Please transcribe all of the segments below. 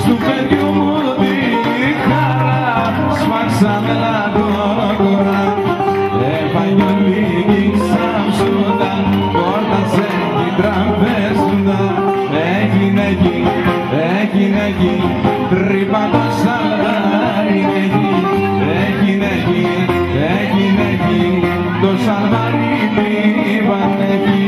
Στου παιδιού μου τη χαρά σφάξαμε λαδόκορα Ευαγγελική Σαμσούντα κόρτασε την τραπέζουντα Έγινε εκεί τρύπα το σαλβάρι Έγινε εκεί το σαλβάρι τρύπαν εκεί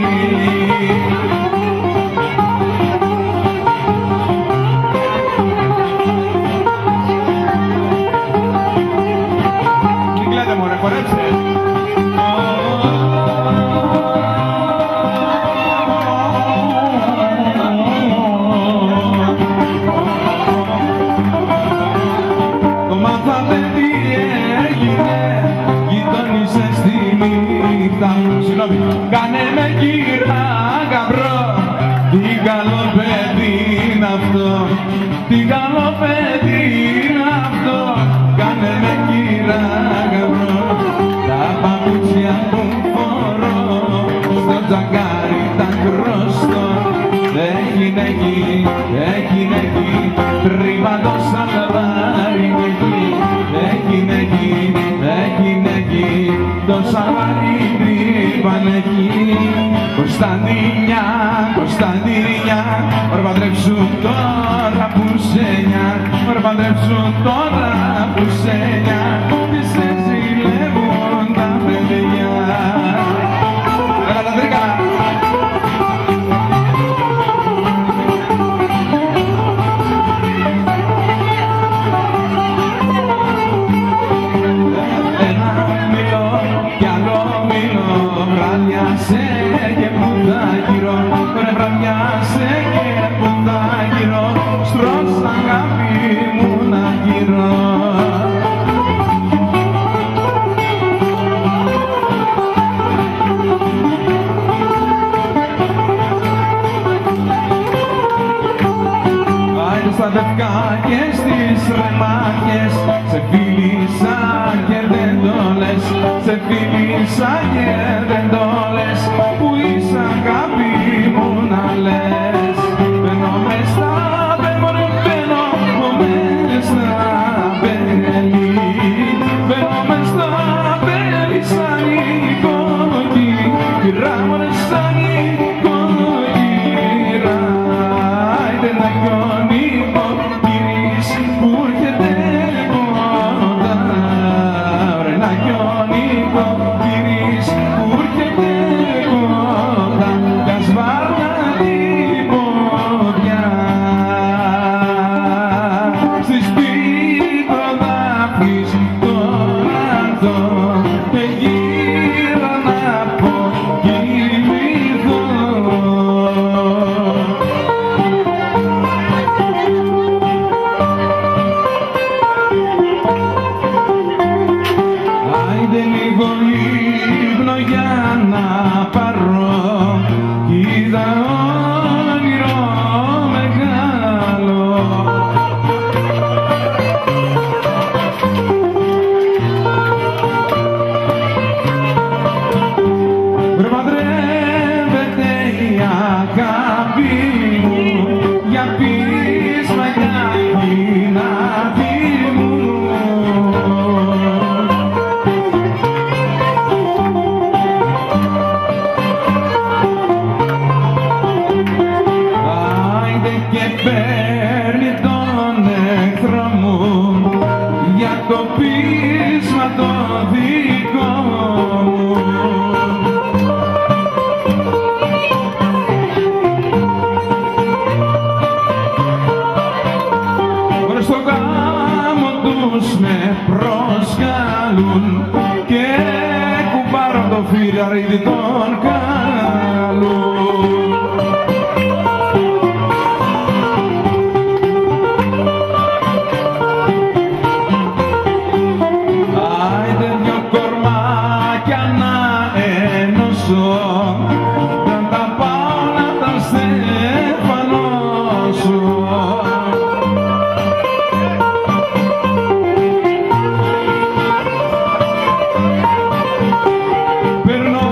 Κάνε με κύρα γαμπρό, τι καλό παιδί είναι αυτό, τι καλό παιδί είναι αυτό. Κάνε με κύρα γαμπρό, τα παπούτσια που φορώ, στο τζαγκάρι τα κρόστο. Έγινε εκεί, τρύπα το σαλβάρι Έγινε εκεί, το σαλβάρι τρύπαν εκεί. Κωνσταντίνια, μωρ παντρέψουν τώρα που σένια, μωρ παντρέψουν τώρα που σένια και σε ζηλεύουν τα παιδιά. Έλα τα τρίκανα! Βραδιάσε και που τα γύρω, ρε βραδιάσε και που τα γύρω, στρώσ' αγάπη μου να γύρω. Άιντε στα δευκά και στις ρεμάχες, σε φίλησα και δεν το λες, σε φίλησα και δεν το λες, που είσαι αγάπη μου να λες. Μπαίνω μες στα πέμορε, μπαίνω μες στα πέλη, μπαίνω μες στα πέλη σαν οικοκή, κυρά μου ρε σαν οικοκύρα. Άιντε να γιονικό κυρίς που έρχεται κοντά, ρε να γιονικό κυρίς που έρχεται κοντά, κι ας βάρνα την πόδια στη σπίτι το δάφνης τώρα εδώ και γύρω να πω κοιμηθώ. Άιντε λίγο ύπνο για να πάρω, είδα όνειρο μεγάλο. Βρε παντρεύεται η αγάπη μου, για πείσμα για κοινάτη μου. Και παίρνει τον εχθρό μου για το πείσμα το δικό μου. Βρε στο γάμο τους με προσκαλούν και κουμπάρω το φιλαρίδι τον καλούν. Δεν τα πάω να τα στεφανώσω. Περνώ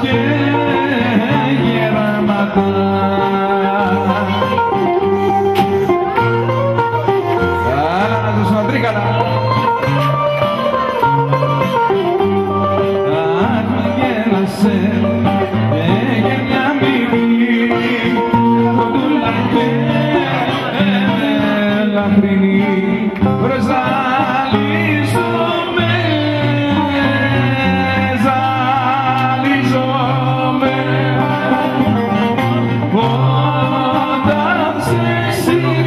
και γεράματα. Άλλα να τους φαντρίκανα. Αν γέλασε και μια μικρή κοντούλα και λαμπρινή ζαλίζομαι, ζαλίζομαι όταν σε συλλογίζομαι.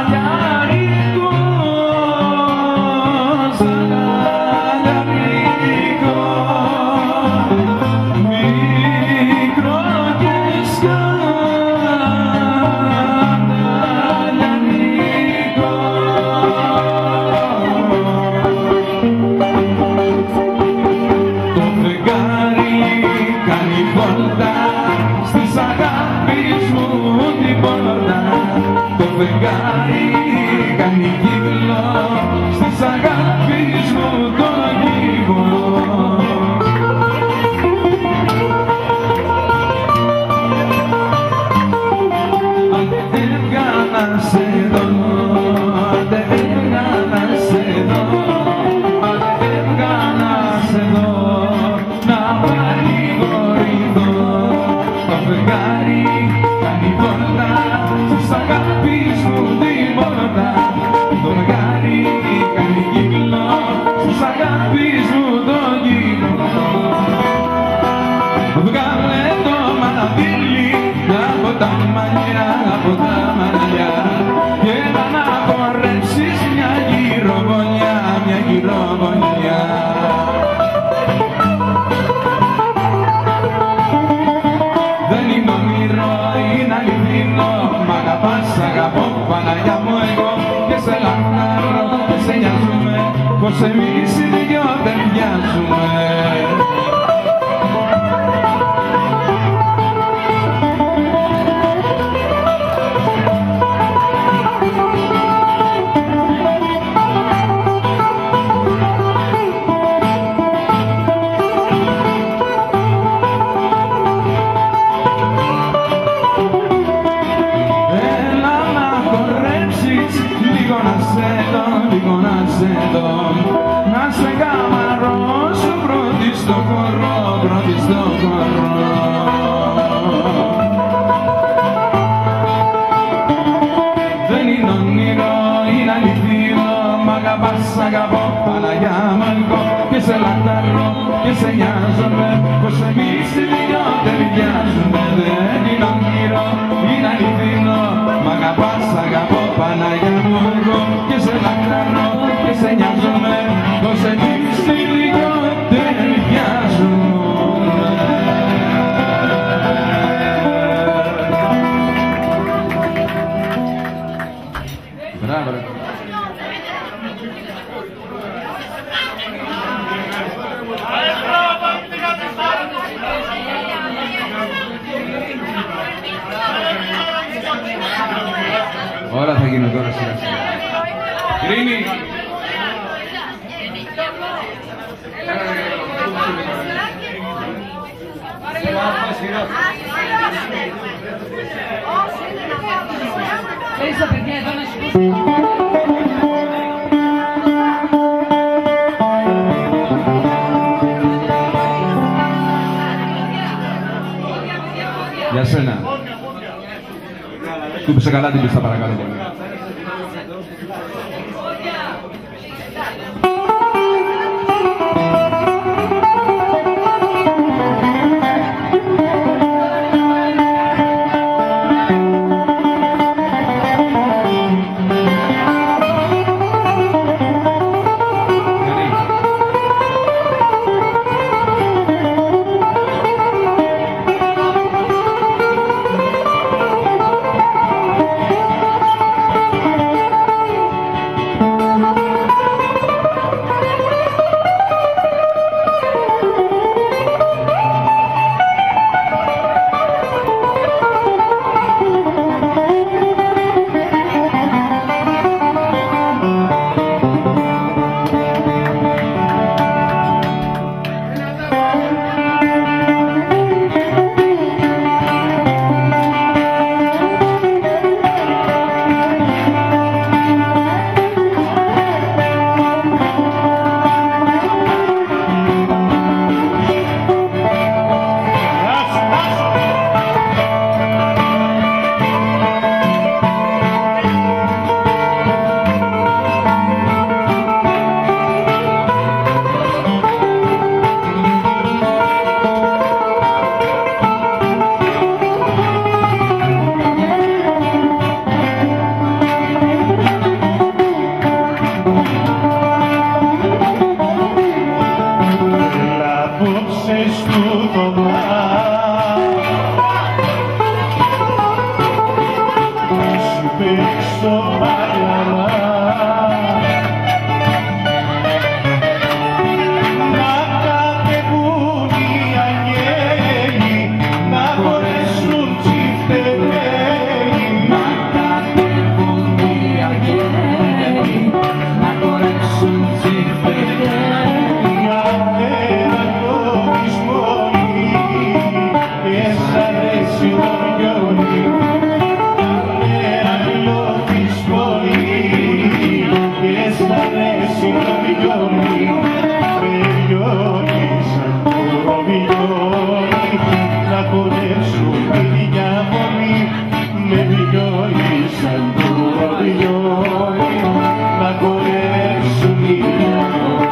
Ζαλιαρίκο, ζαλιαρίκο, μικρό και σκαλιαρίκο. Το φεγγάρι κάνει βόλτα στις αγάπης μου την πόρτα. Το φεγγάρι κάνει κύκλο στις αγάπης μου τον κύκλο. Αν δεν έβγα να σε δω, αν δεν έβγα να σε δω, αν δεν έβγα να σε δω, να παρηγορηθώ. Το φεγγάρι κάνει βόλτα στις αγάπης μου την πόρτα. Το φεγγάρι κάνει κύκλο στις αγάπης μου τον κύκλο. Βγάλε το μαναβίλι από τα μαλλιά, από τα μαλλιά και να χορέψεις μια γυροβολιά, μια γυροβολιά. Δεν είναι όνειρο, είναι αληθινό, μ' αγαπάς, αγαπώ, Παναγιά μου εγώ και σε λαχτάρω και σε νοιάζουμε πως εμείς οι δυο ταιριάζουμε. Να σε καμαρώσω πρώτη στο χορό, πρώτη στο χορό. Δεν είναι όνειρο, είναι αληθινό, μ' αγαπάς, αγαπώ, Παναγιά μου εγώ και σε λαχτάρω και σε νοιάζομαι πως εμείς οι δυο ταιριάζουμε. Δεν είναι όνειρο, είναι αληθινό, μ' αγαπάς, αγαπώ, Παναγιά μου εγώ και σε λαχτάρω και σε νοιάζομαι πως εμείς οι δυο ταιριάζουμε. Μπράβο ρε. Όλα θα γίνουν τώρα σιγά σιγά. Ειρήνη! Θέλεις τα παιδιά εδώ να σηκώσουν. Για σένα. Σκούπισε καλά την πίστα παρακαλώ πολύ. αρέσει το βιολί, αγγλό της πολύ, και σ' αρέσει το βιολί, με βιολί σαν το βιολί, να χορέψουν τη διαμονή, με βιολί σαν το βιολί, να χορέψουν τη διαμονή.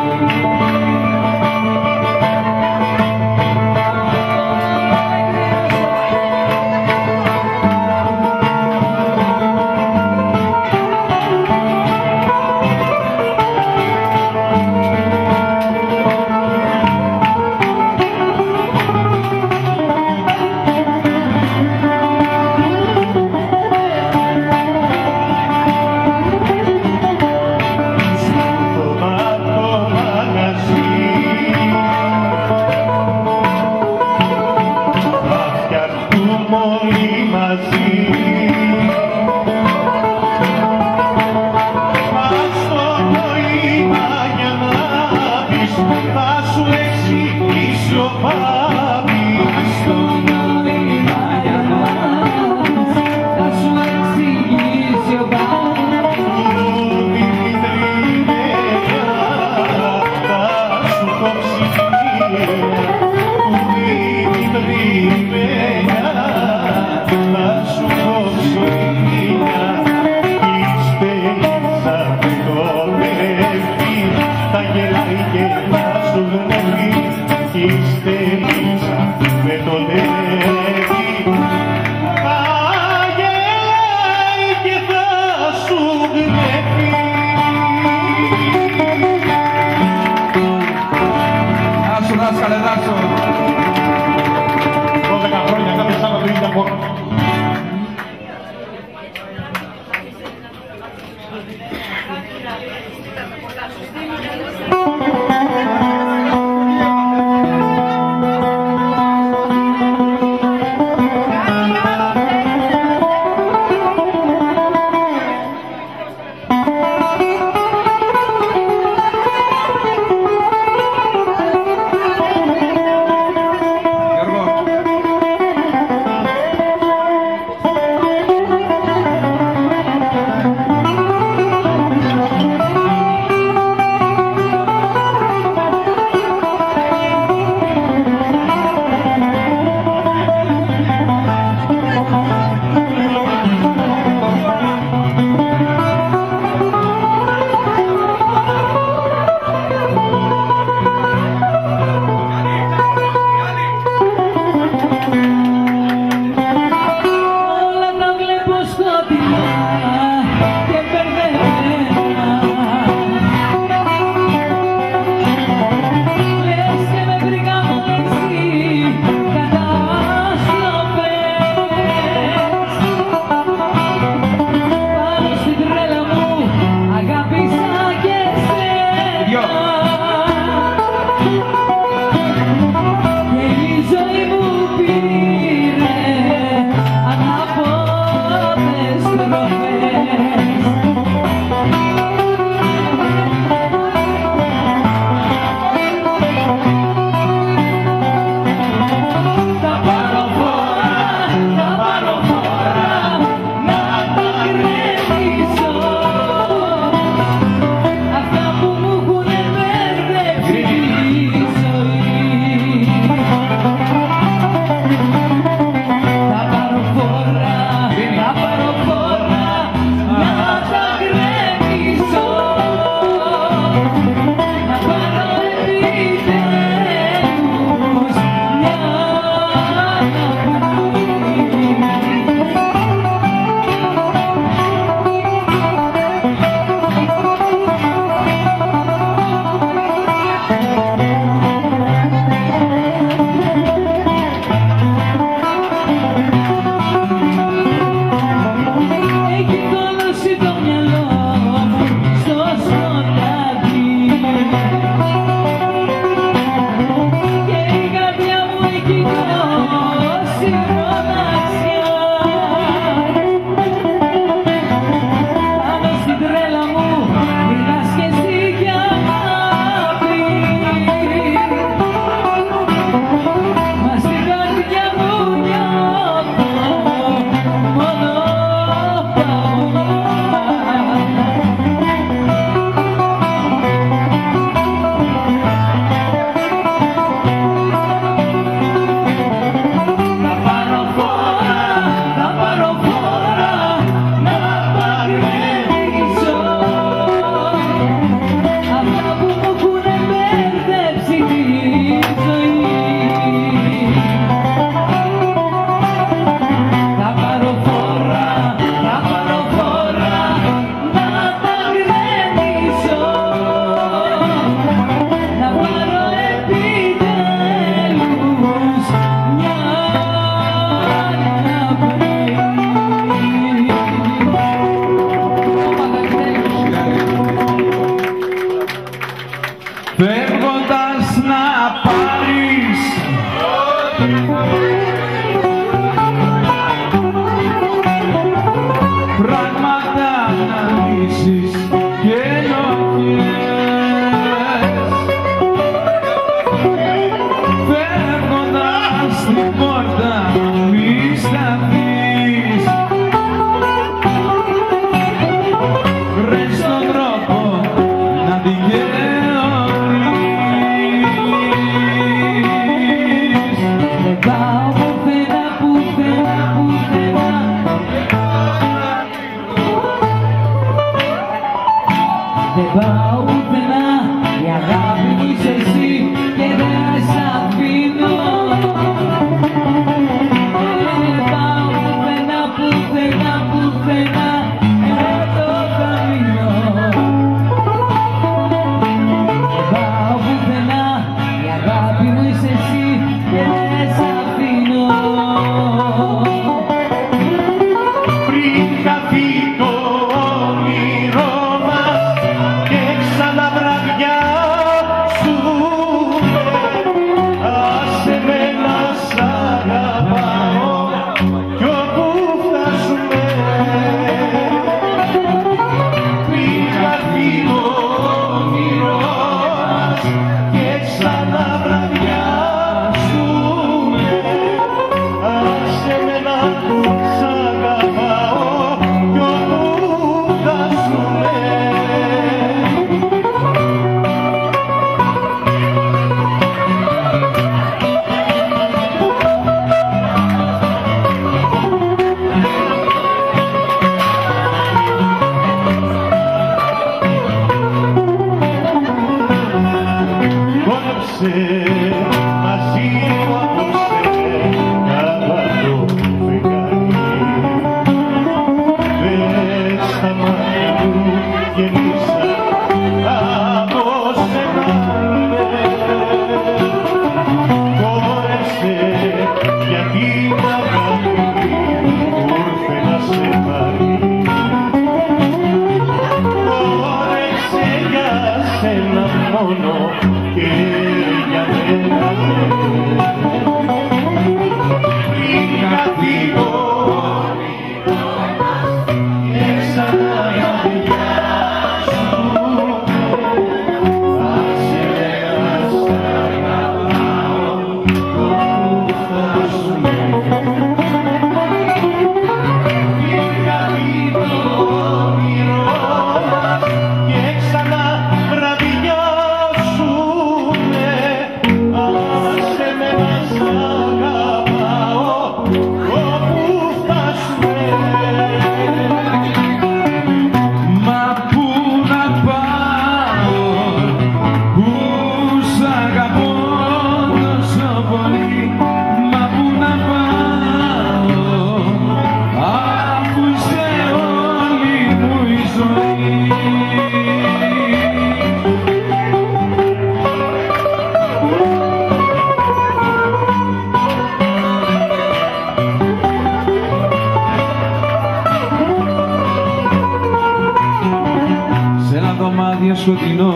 και σκοτεινό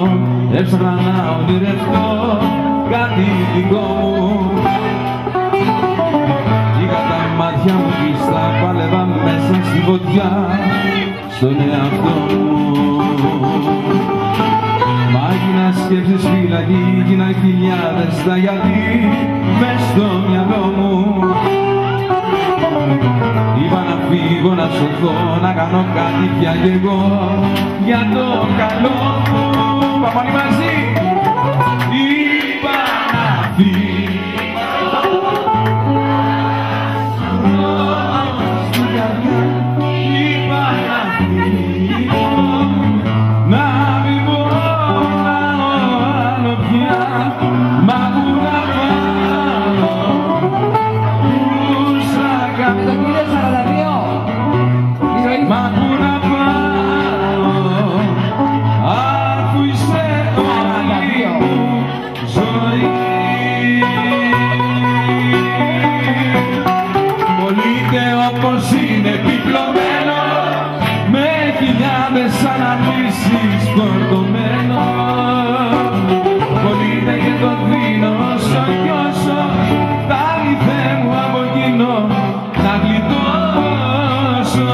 έψαχνα να ονειρευτώ κάτι δικό μου. Είχα τα μάτια μου κλειστά, πάλευα μέσα στη φωτιά στον εαυτό μου. Μα έγινα σκέψεις φυλακή, έγινα χιλιάδες τα γιατί μες στο μυαλό μου. Είπα να φύγω, να σωθώ, να κάνω κάτι πια κι εγώ για το καλό μου. Πάμε όλοι μαζί. Είπα να φύγω στην καρδιά, είπα να φύγω, να μην μπορώ να άλλο πια, μα που να πάω, που σ' αγαπώ. Μα πού να πάω, αφού είσαι όλη μου ζωή. Πολύτε όπως είναι επιπλωμένο, με χιλιάδες αναμνήσεις φορτωμένο. Πολύτε και το δίνω όσο κι όσο τα λιθέ μου από εκείνο να γλιτώσω.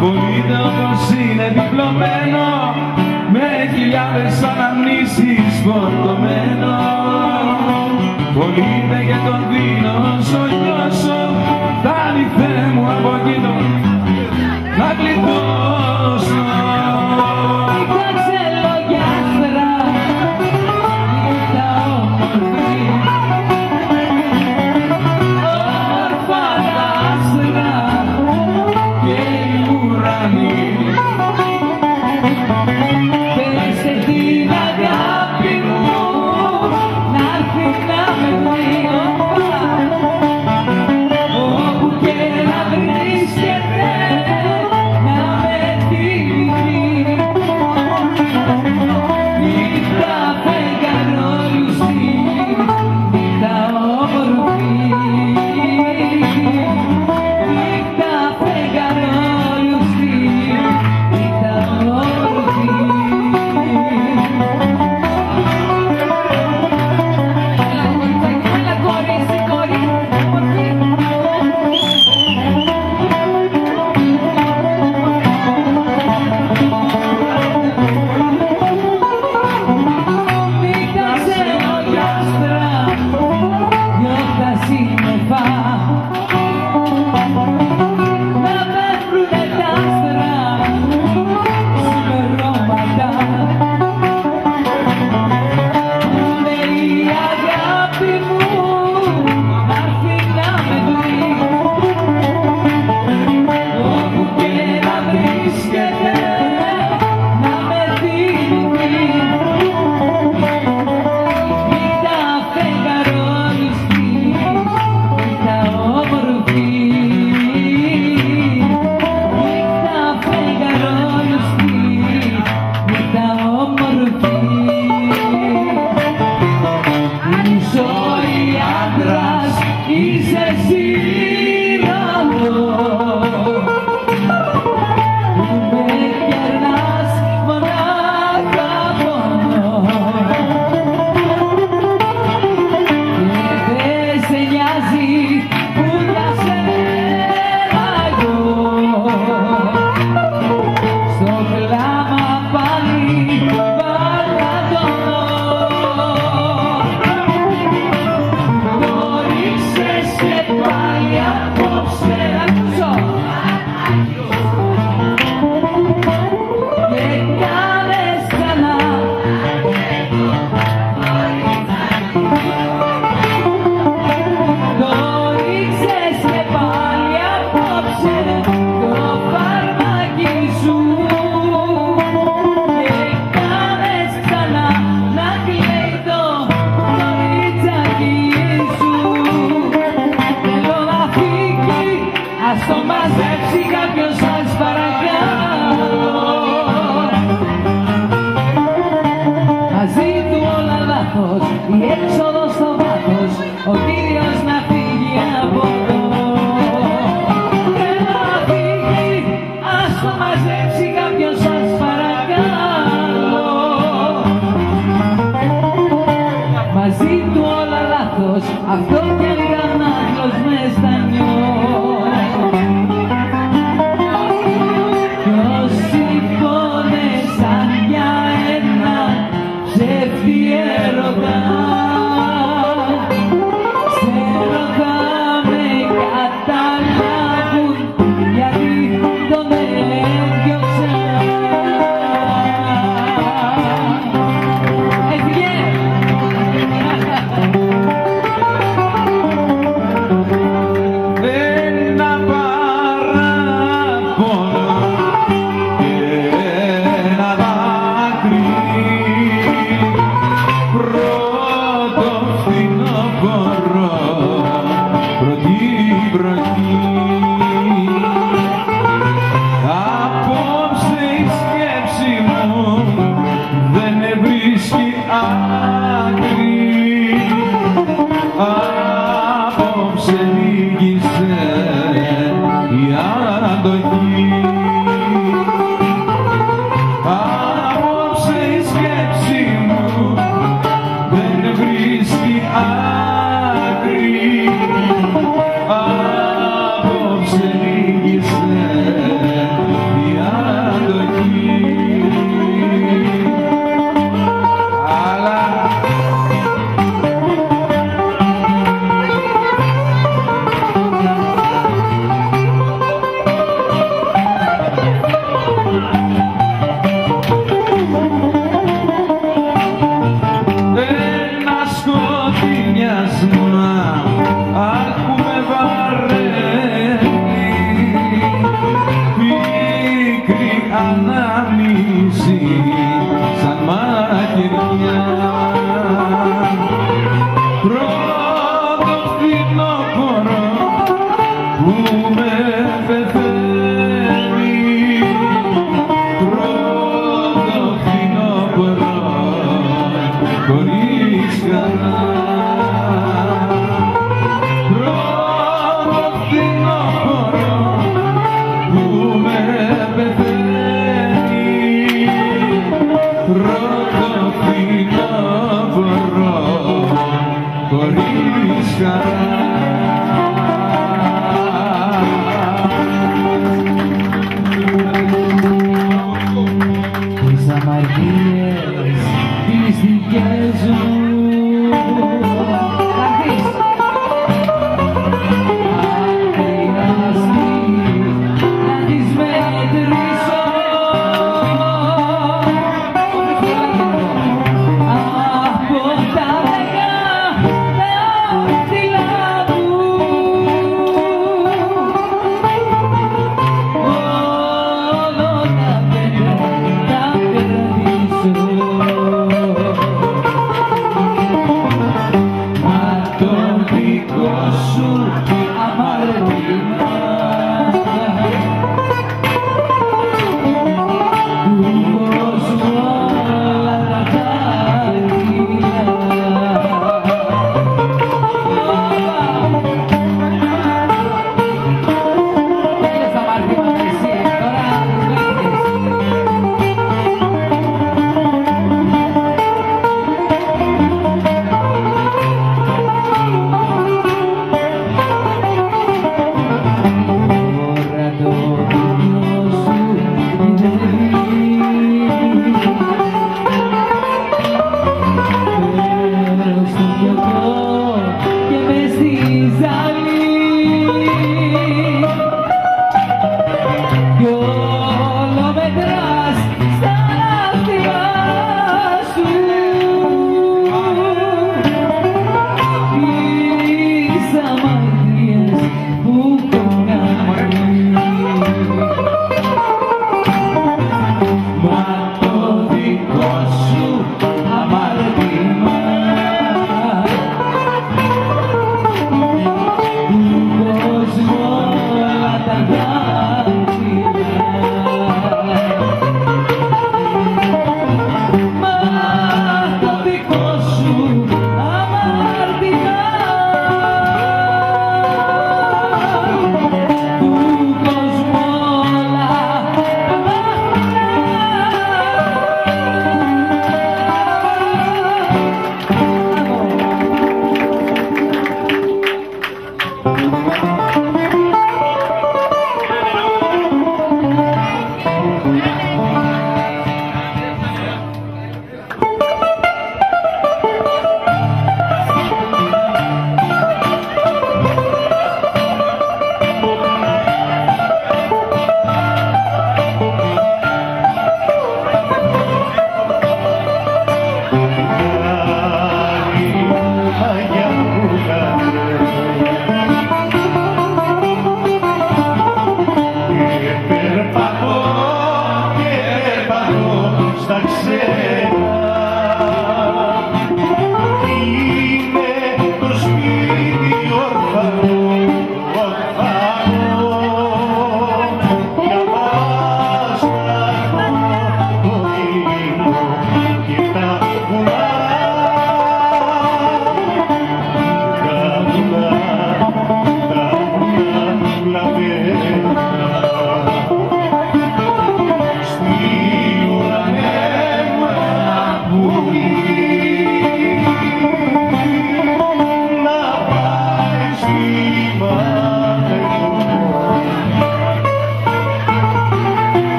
Πολύτε όπως είναι διπλωμένο, με χιλιάδες αναμνήσεις φορτωμένο. Πολύτε και τον δίνω όσο κι όσο τα λιθέ μου από εκείνο να γλιτώσω. μαζέψει κάποιος σας παρακαλώ. αυτό κι έλεγαν άγγλος μες στα νιώ. Κι όσοι πόνεσαν για ένα ψεύτη έρωτα, σε ρωτά με καταλάβουν γιατί τον έδιωξα. Ένα παράπονο και ένα δάκρυ, πρώτο φθινόπωρο, πρωί. Απόψε η σκέψη μου δεν βρίσκει άκρη, απόψε νίκησε η αντοχή. Απόψε η σκέψη μου δεν βρίσκει άκρη, απόψε νίκησε η αντοχή. Αλλά ένα σκοτεινιάσμα άκουμε βαραίνει, πίκρη ανάμνηση σαν μαχαιριά. Πρώτο φθινόπωρο που με πεθαίνει, πρώτο φθινόπωρο χωρίς χαρά. Πρώτο φθινόπωρο που με πεθαίνει, πρώτο φθινόπωρο χωρίς χαρά.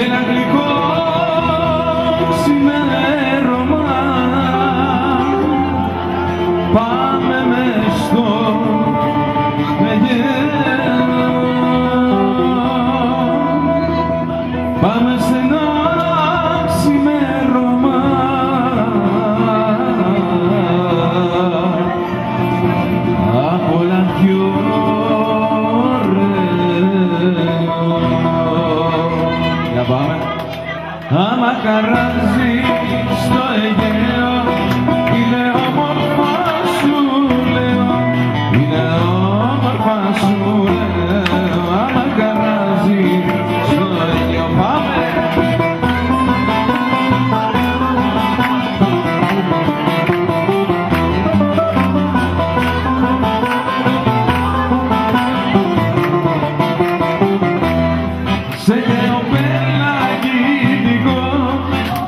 Ένα γλυκό ξημέρωμα πάμε μες στο Αιγαίο, πάμε σε ένα ξημέρωμα απ' όλα πιο πάμε. Άμα χαράζει στο Αιγαίο, είναι όμορφα σου λέω, είναι όμορφα σου λέω. Άμα χαράζει στο Αιγαίο, πάμε. Σε Αιγαίο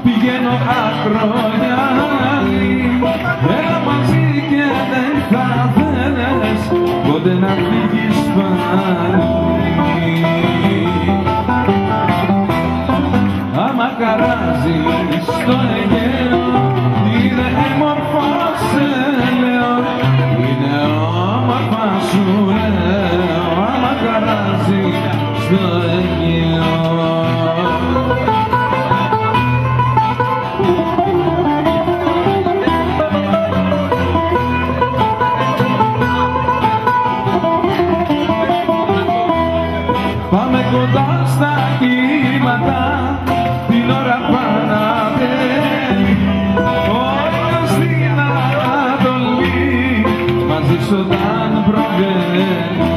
πηγαίνω ακρογιάλι, έλα μαζί και δεν θα θέλεις ποτέ να φύγεις πάλι. Άμα χαράζει στο Αιγαίο, είναι όμορφα σε λέω, είναι όμορφα σου λέω. Άμα χαράζει στο Αιγαίο. Πάμε κοντά στα κύματα, την ώρα παναβαίνει, όλα στην Ανατολή, μαζί σου όταν προβαίνει.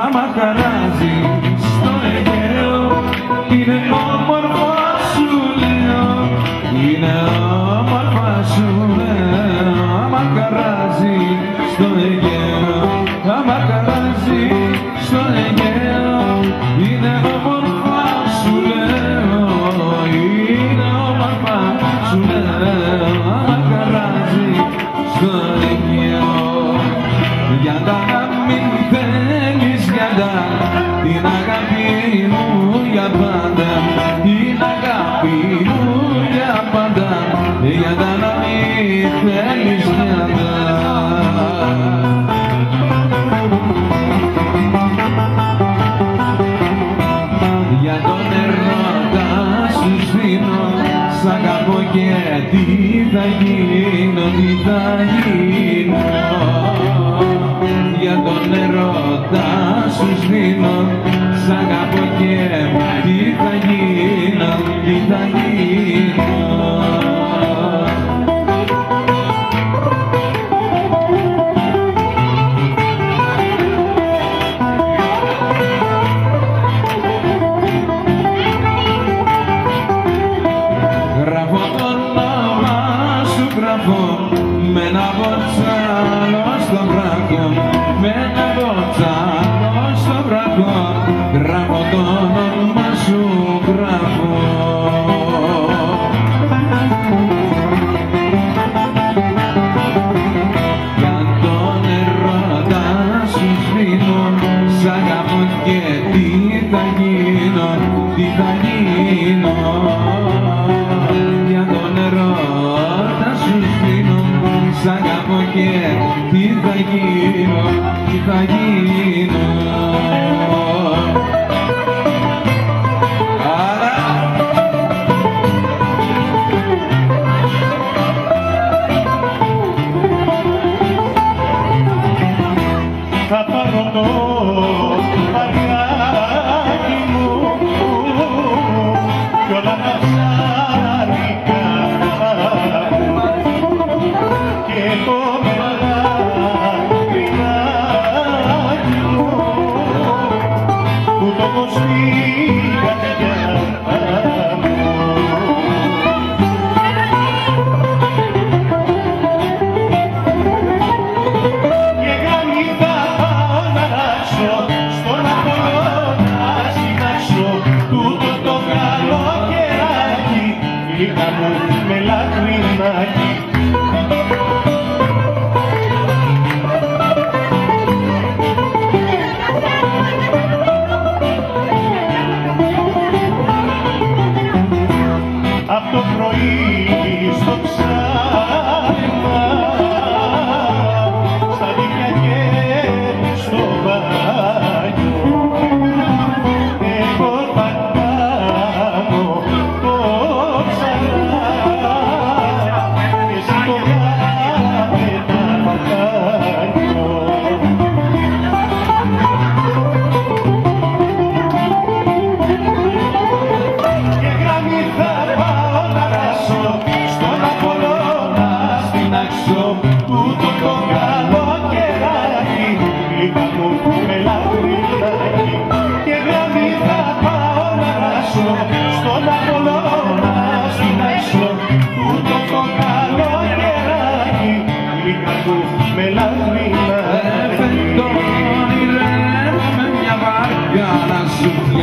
Άμα χαράζει στο Αιγαίο, είναι όμορφα σου λέω, είναι όμορφα σου λέω. Άμα χαράζει στο Αιγαίο, άμα χαράζει στο Αιγαίο, είναι όμορφα σου λέω, είναι όμορφα σου λέω. Άμα χαράζει στο Αιγαίο, για τα να μην θέλεις γιάντα, την αγάπη μου για πάντα, την αγάπη μου για πάντα, για τα να μην θέλεις γιάντα. Για τον ερώτα σου σβήνω, σ' αγαπώ και τι θα γίνω, τι θα γίνω. Για τον ερώτα σου σβήνω, σ' αγαπώ και τι θα γίνω, τι θα γίνω. Με ένα μποτσάλο στο βράχο, με ένα μποτσάλο στο βράχο, γράφω το όνομα σου, γράφω. Για τον ερώτα σου σβήνω, σ' αγαπώ και τι θα γίνω, τι θα γίνω. Για τον ερώτα σου σβήνω, σ' αγαπώ και τι θα γίνω, τι θα γίνω.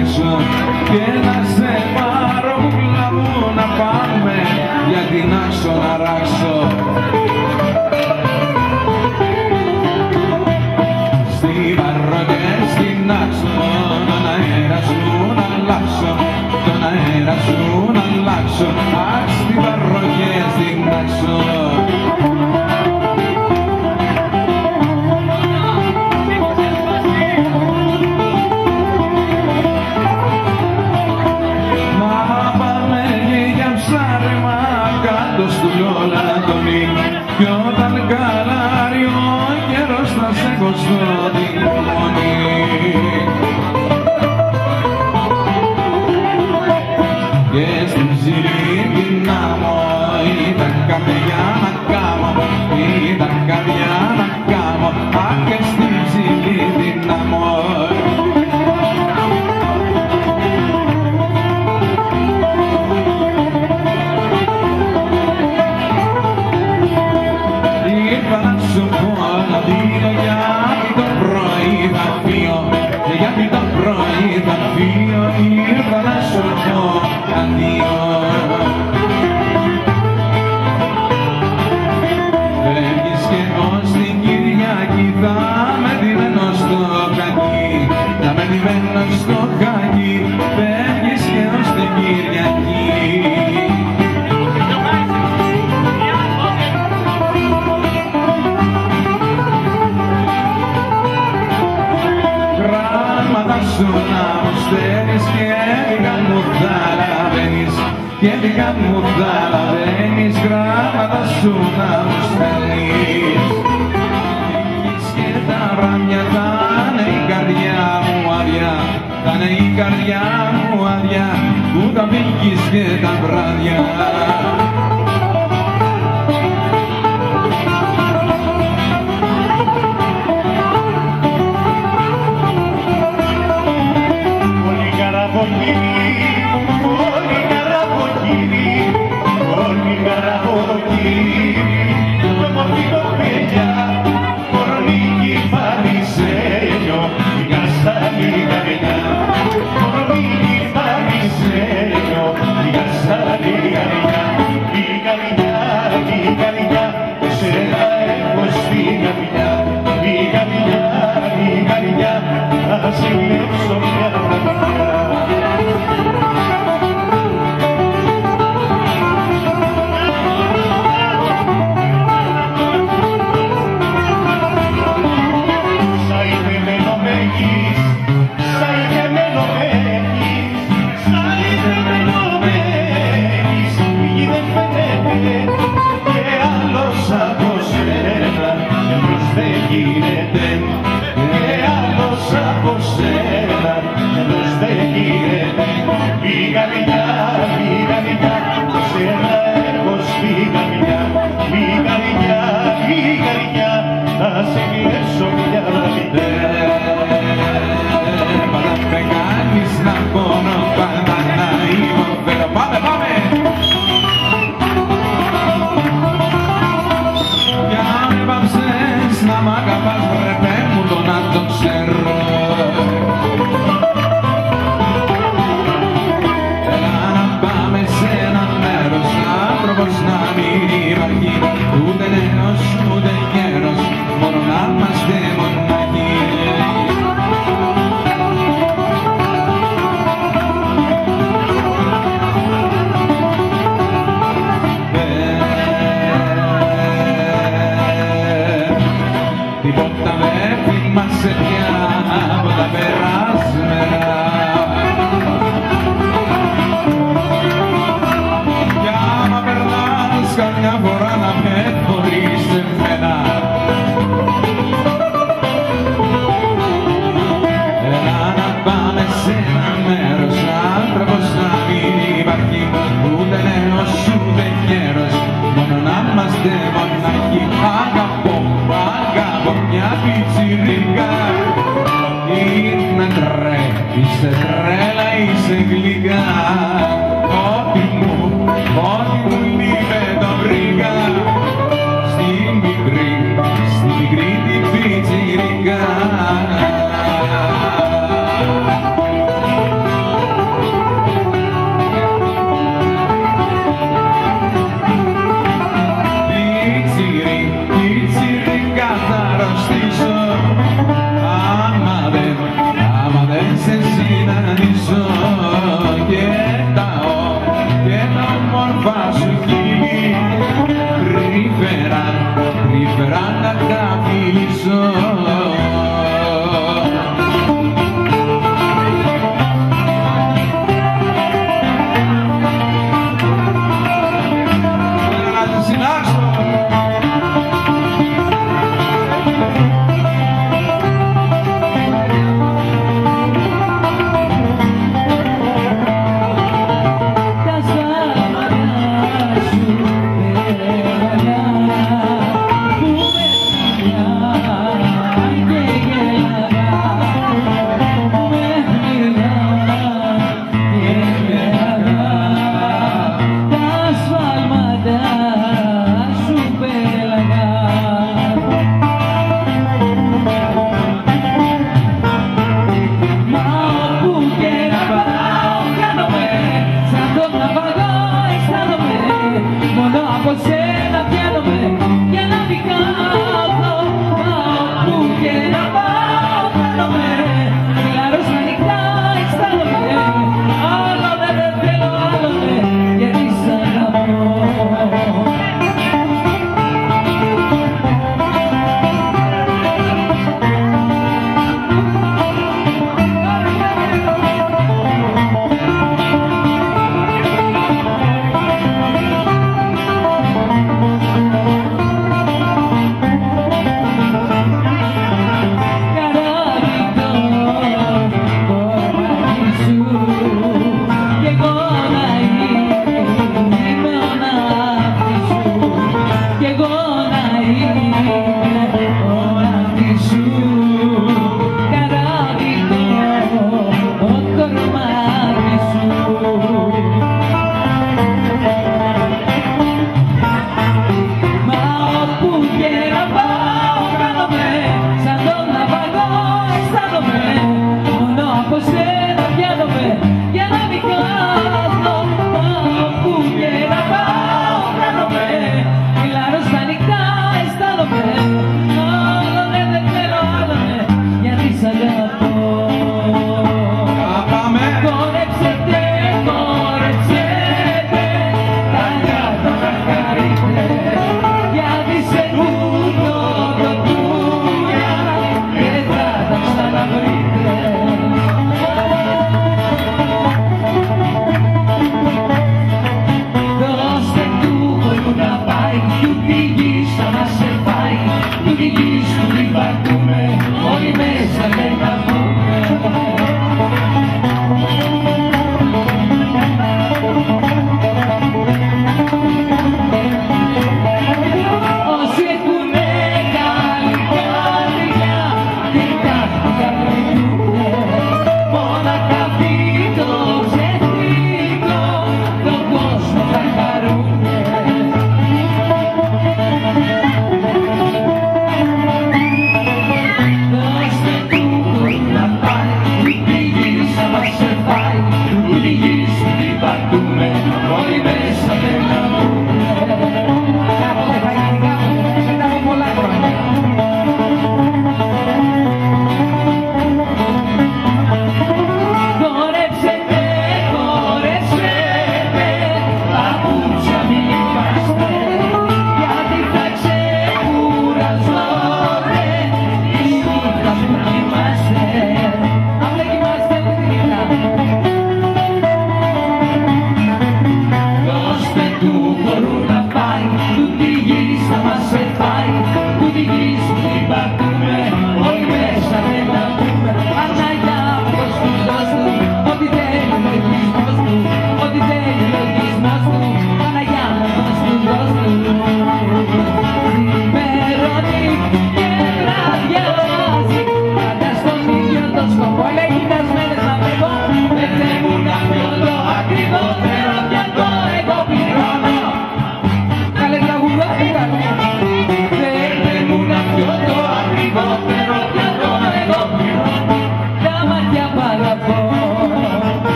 έξω και να σε πάρω κούκλα μου να πάμε για την Άξο να ράξω. Στην Βαρό και στην Άξο τον αέρα σου να αλλάξω, τον αέρα σου να αλλάξω. Αχ, στην Βαρό και στην Άξο. Του Λόλα Αντωνή κι όταν καλάρει ο καιρός θα σε κοστώ την μονή. Και στην ψηλή την άμμο ήταν καρδιά να κάμω, ήταν καρδιά να κάμω, αχ και στην ψηλή την άμμο. Γιατί το πρωί θα φύγω, ήρθα να σου πω αντίο. Φεύγεις και ως την Κυριακή θα με ντυμένο στο κακί, θα με ντυμένο στο κακί, φεύγεις και ως την Κυριακή. Σου να μου στέλνεις και έδικα μου θαλαβαίνεις, και έδικα μου θαλαβαίνεις, γράμματα σου να μου στέλνεις. Φύγεις και τα βράδια θα είναι η καρδιά μου άδεια, θα είναι η καρδιά μου άδεια, που θα φύγεις και τα βράδια. Τίποτα δεν θυμάσαι πια από τα περάσμενα. Κι άμα περνάς καμιά φορά να με χωρίς εμένα, έλα να πάμε σε ένα μέρος, άνθρωπος να μην υπάρχει, ούτε νέος ούτε γέρος, μόνο να είμαστε μοναχοί. Αγαπώ μια πιτσιρικά, είναι είσαι τρέλα, είσαι γλυκά, ό,τι μου λείπε το βρήκα, στη μικρή την πιτσιρικά.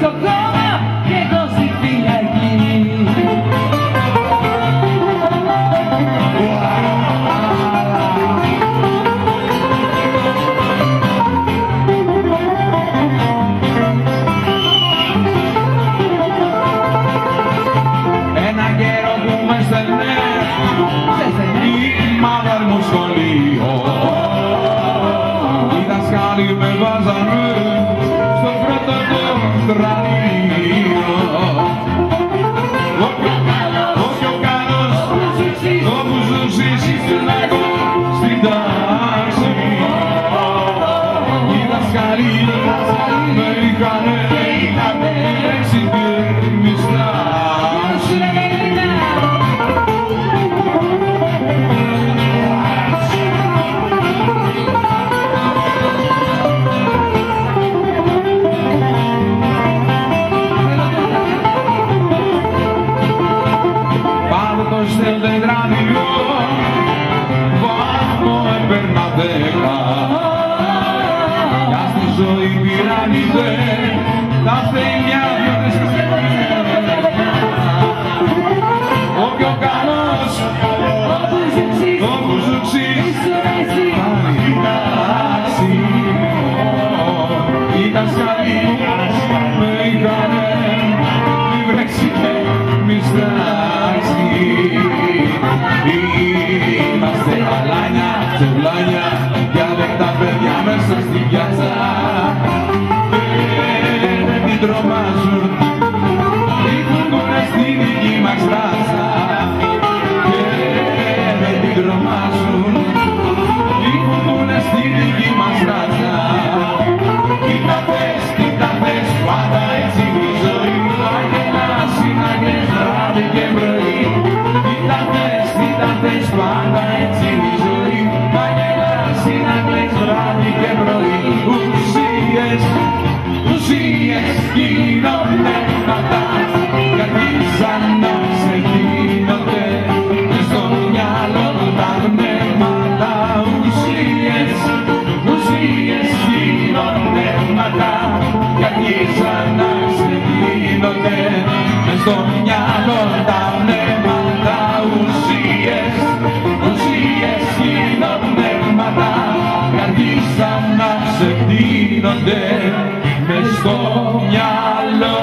στο κόμμα και εγώ στη φυλακή. Ένα καιρό που με στέλνε η μάδερ μου σχολείο, οι δασκάλοι με βάζανε στο πρώτο το στρατείο. Ο πιο καλός, όπου ζήσεις στην τάξη, οι δασκάλοι με είχανε έξι και μισθά. Στο τετράδιο βαθμό έπαιρνα 10, κι ας τη ζωή πειράγεται τα φταίνια δυο της ο πιο καλός όπου ζουξείς οι δασκαλοί με είχανε μη βρέξει και μη στάξει. Είμαστε αλάνια, τσευλάνια, για δέκτα παιδιά μέσα στη πιάτσα και δεν την τρομάζουν οι φούρκονες στη δική μας ράτσα και δεν την τρομάζουν οι φούρκονες στη δική μας ράτσα. Κοίτα θες, πάντα έτσι η ζωή αγγελάς, συναγγελάς βράδυ και πρωί. Κοίτα θες, πάντα έτσι η ζωή αγγελάς, συναγγελάς βράδυ και πρωί. Ουσίες γίνονται κατά, γιατί σαν να σε γίνονται στο μυαλό τα πνεύματα. Ουσίες γίνονται κατά, γιατί σαν να σε γίνονται στο μυαλό τα πνεύματα. Ουσίες γίνονται κατά, γιατί σαν να σε γίνονται μες στο μυαλό.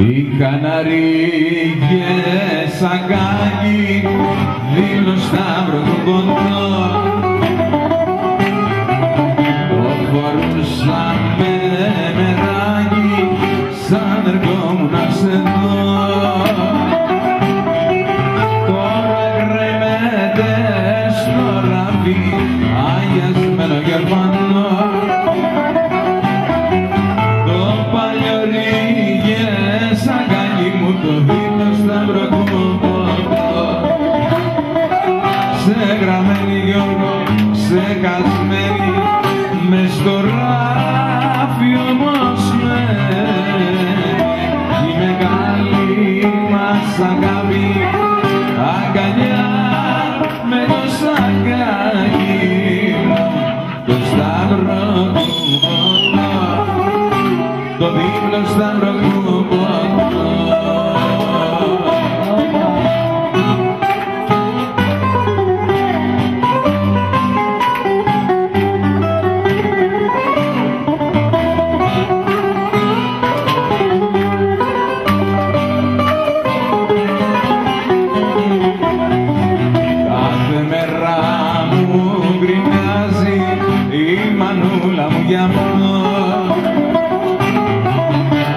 Οι Καναρίγες αγκάγι δίνω σταύρο του κοντό, το φορούσαμε μεράκι σαν ερχόμουν να σε δω. Τώρα κρέμεται στο ράφι αγιασμένο γερμανό, το δίνω σταύρο κουμπότο, σε γραμμένη Γιώργο, σε χασμένη, μες στο ράφι όμως η μεγάλη μας αγάπη αγκαλιά με το σακάκι μου, το σταύρο κουμπότο, το δίνω σταύρο κουμπότο. Για αυτό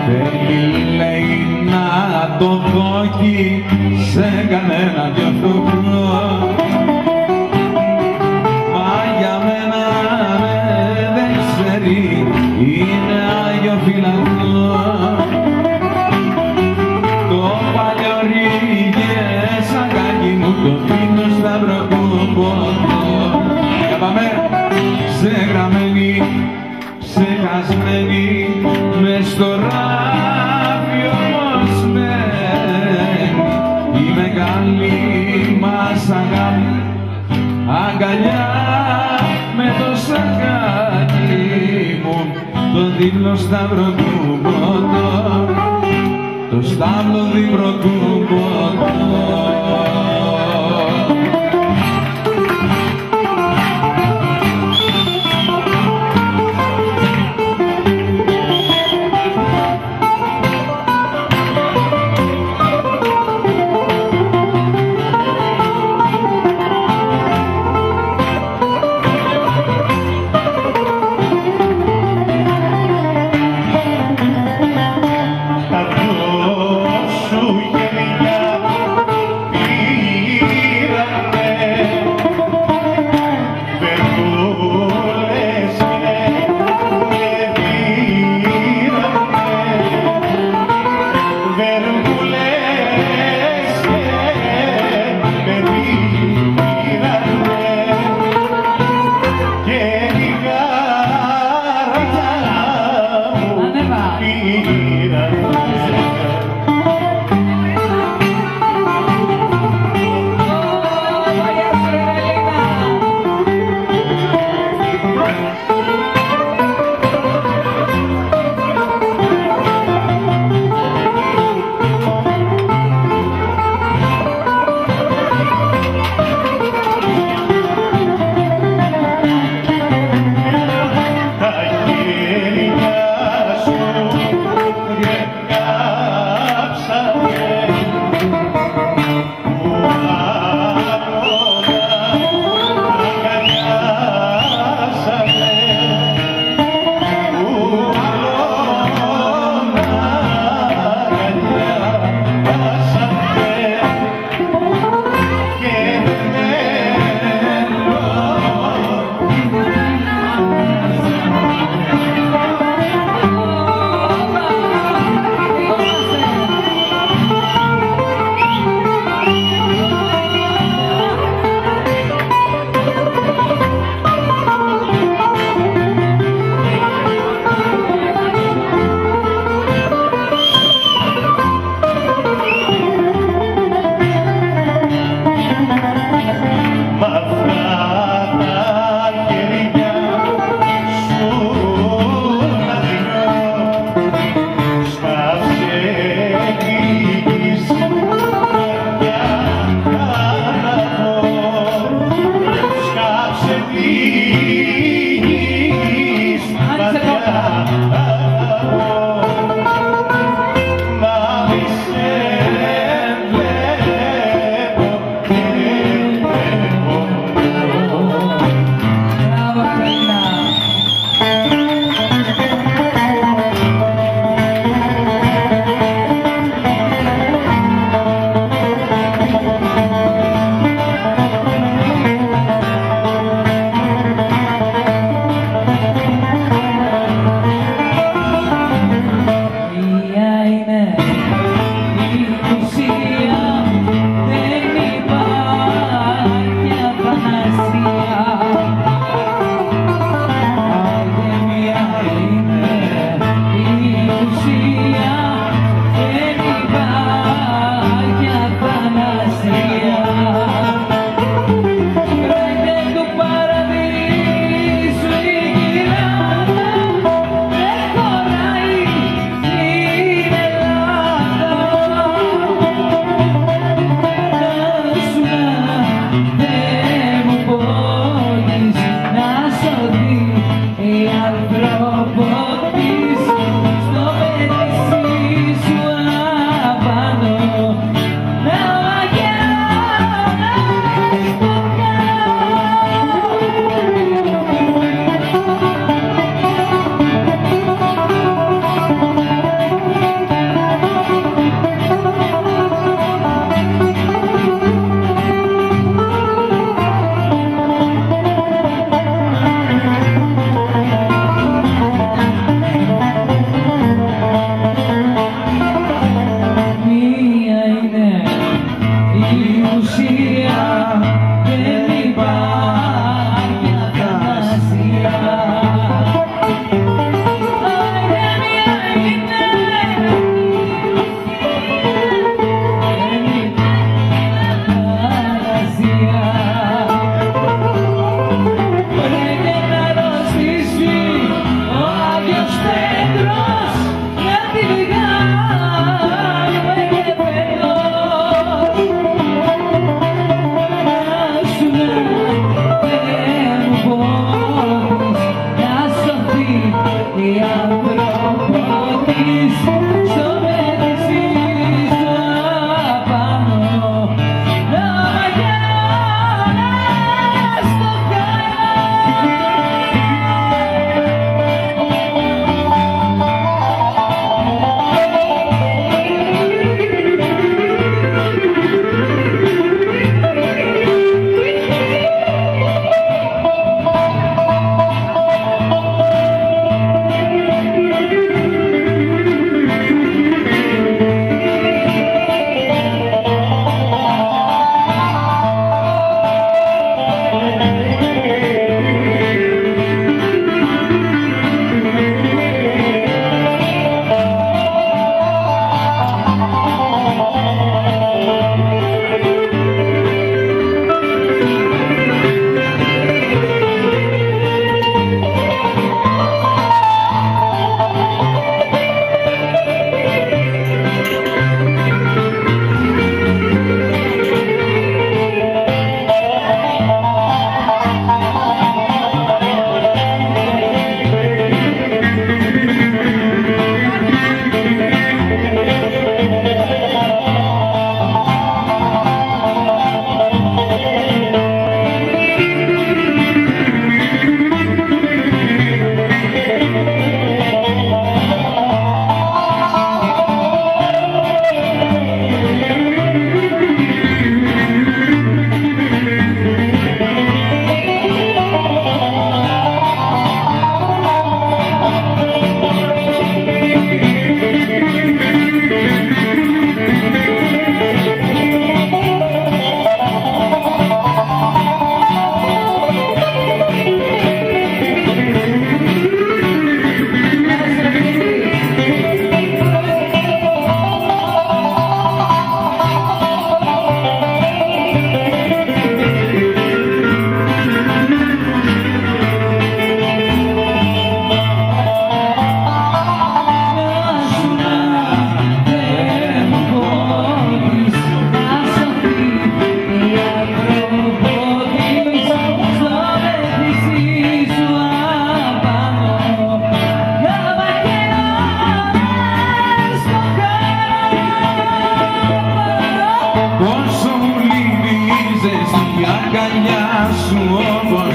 θέλει χασμένη μες στο ράφι όμως μένει η μεγάλη μας αγάπη αγκαλιά με το σακάκι μου το δίπλο σταύρο του ποτό, το στάβλο δίπλο του ποτό.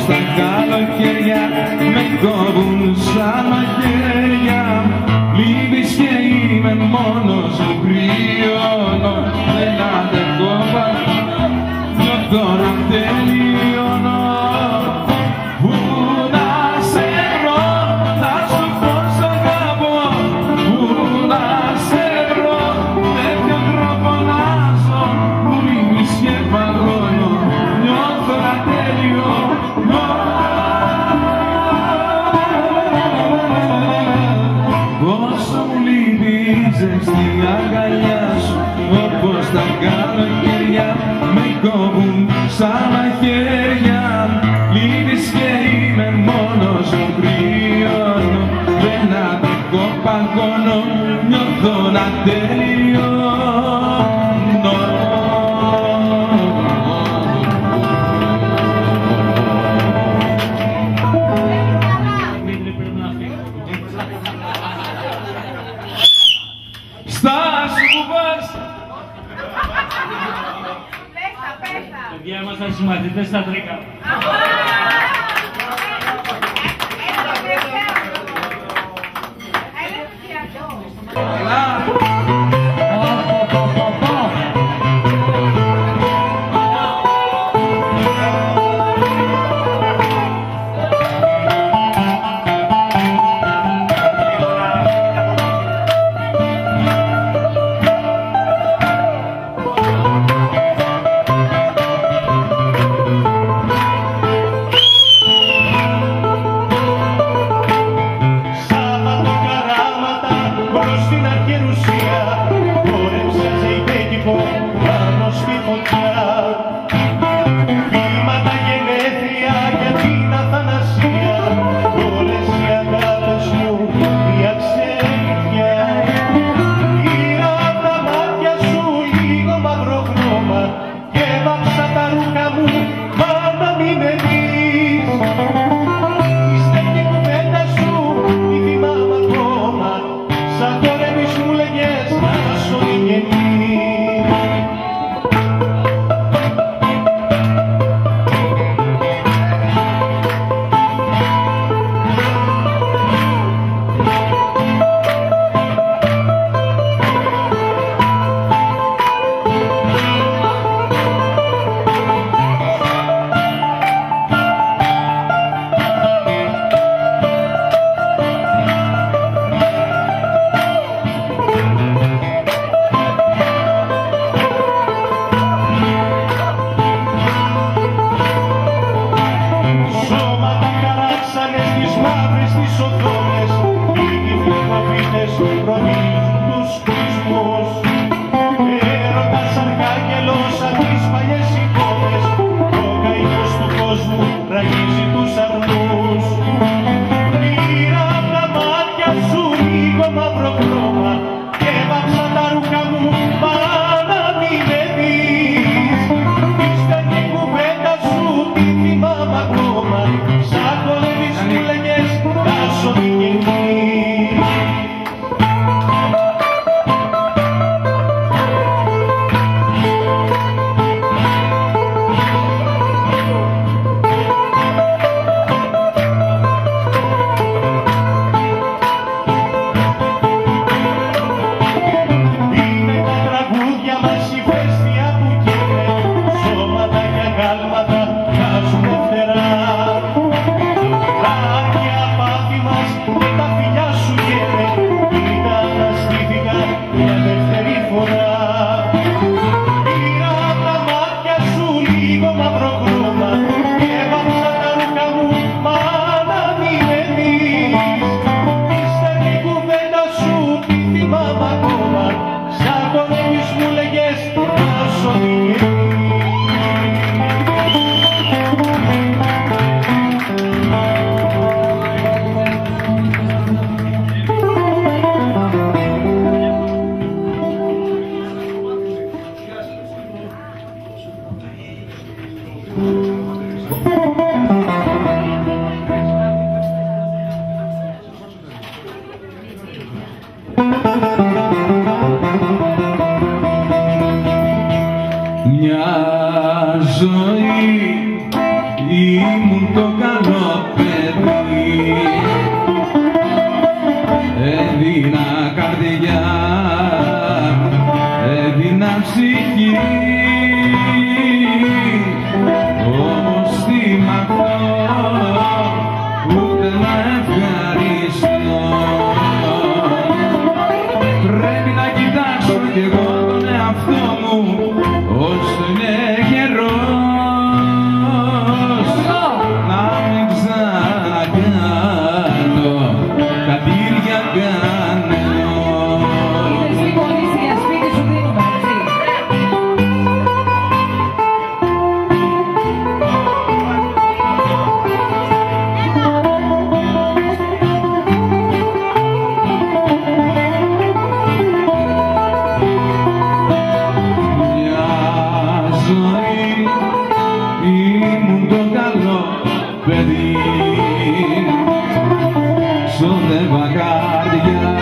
τα καλοκαίρια με κόβουν σαν μαχαίρια. Λείπεις και είμαι μόνος μου, κρυώνω, δεν αντέχω πάλι, νιώθω να τελειώνω. Πού να σε βρω, θα σου πω σ' αγαπώ. Πού να σε βρω, με ποιον τρόπο να ζω. Μου λείπεις και παγώνω, νιώθω να τελειώνω. Πόσο μου λείπεις στην αγκαλιά σου, όπως τα καλοκαίρια με κόβουν σαν μαχαίρια. Λείπεις και είμαι μόνος μου, κρυώνω, δεν αντέχω, παγώνω, νιώθω να τελειώνω. Στάσου που πας! Παιδιά, ήμασταν συμμαθητές στα τρίκα. Σαν χορεύεις μου λέγες, θα σου το καλό παιδί, έδινα καρδιά, έδινα ψυχή, όμως τι μ' αυτό ούτε να ευχαριστώ. Πρέπει να κοιτάξω κι εγώ τον εαυτό μου όσο είναι καιρός, να μην ξανακάνω κατήρια κανενός. Είδες λίγο λύση για σπίτι σου δίνουμε, έτσι. Ήμουν το καλό παιδί, σώδευα καρδιά,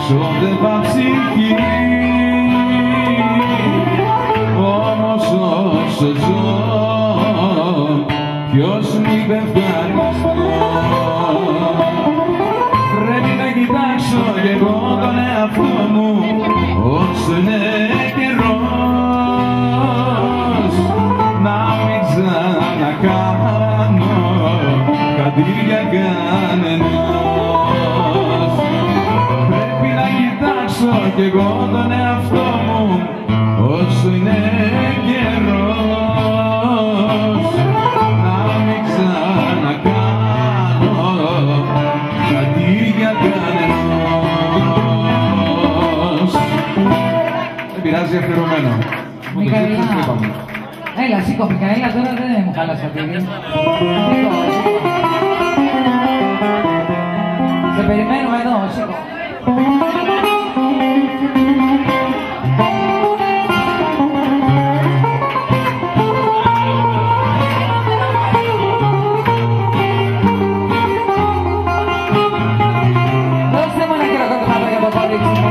σώδευα ψυχή, όμως όσο ζω ποιος μου είπε ευχαριστώ. Πρέπει να κοιτάξω κι εγώ τον εαυτό μου όσο είναι καιρός, να μην ξανακάνω κατήρια κανενός. Πρέπει να κοιτάξω κι εγώ τον εαυτό μου όσο είναι καιρός, να μην ξανακάνω κατήρια κανενός. Δεν πειράζει, αφιερωμένο. Μικαέλα, έλα σήκω Μικαέλα, τώρα δεν μου χάλασα τίγη. Σήκω. Σε περιμένουμε εδώ, σήκω. Δώστε μου ένα χειροκρότημα για το κορίτσι μου.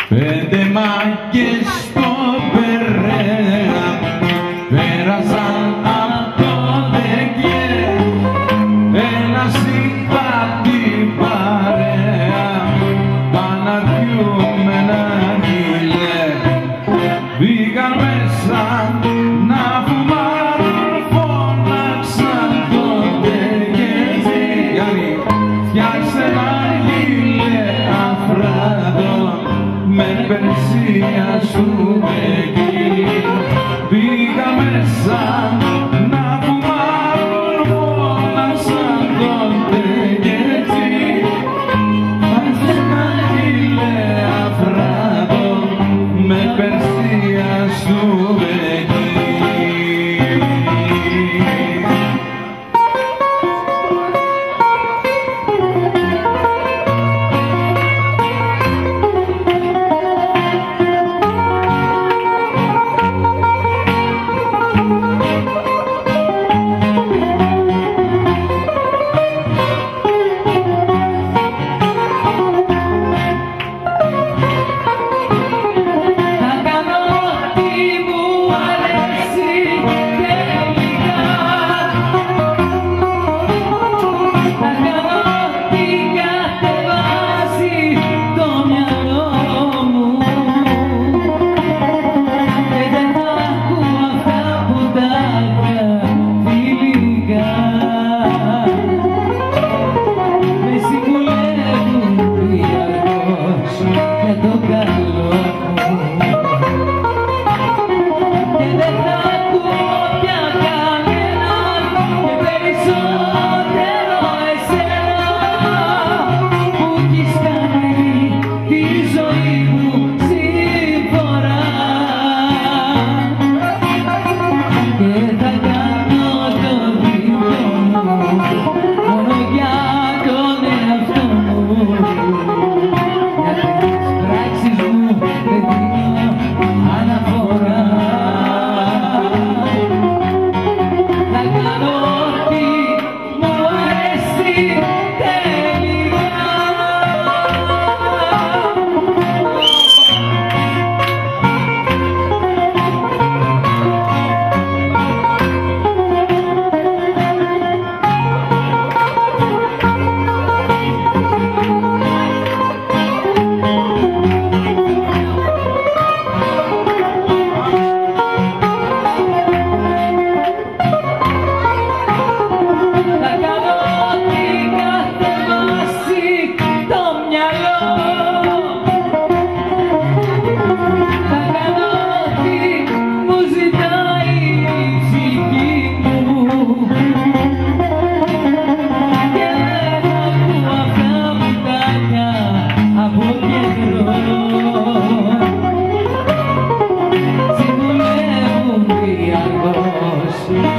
Πέντε μάγκες στο Περέα πέρασαν απ' το Δεκέ, ένα συμπάτη παρέα παναδιούμε να γυλέ. Μπήκαν μέσα να φουμάρουν, φώναξαν τότε και ζυγαρί, φτιάξε ένα γυλέ αφράδο με περσία σου εκεί. Μπήκα μέσα να φουμάρουν, φώναξαν τότε και έτσι, φτιάξε ένα γυλέ αφράδο με περσία σου εκεί.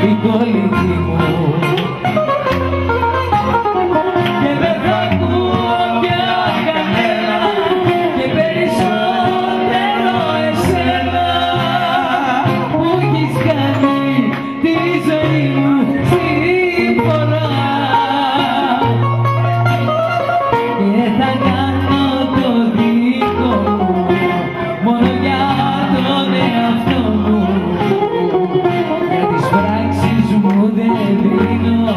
η κολλητή μου. Και δεν θα ακούω πια κανένα και περισσότερο εσένα που έχεις κάνει τη ζωή μου σύμφωνα. Και θα κάνω το δικό μου μόνο για τον εαυτό μου. Για τις πράξεις μου δεν δίνω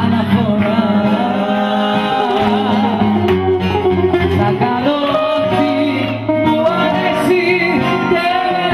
αναφορά. Θα κάνω ό,τι μου αρέσει τελικά.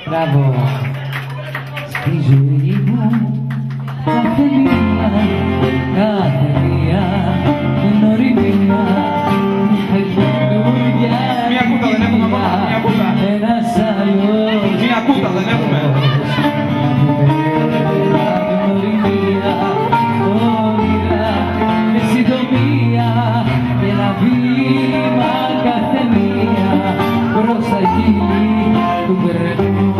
Μπράβο. Στη ζωή μου κάθε μία γνωριμία καινούργια Μια κούτα δεν έχουμε ακόμα, μια κούτα. Ένας άλλος Μια κούτα δεν έχουμε. γνωριμία, όνειρα με συντομία και ένα βήμα κάθε μία προς τα χείλη του περνού.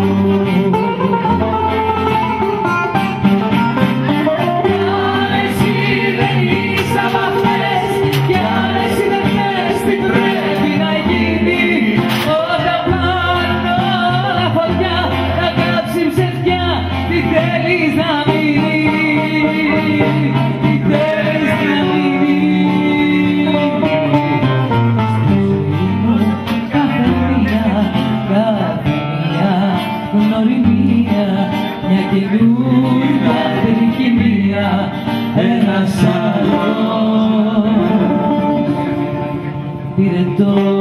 Ένας άλλος πήρε το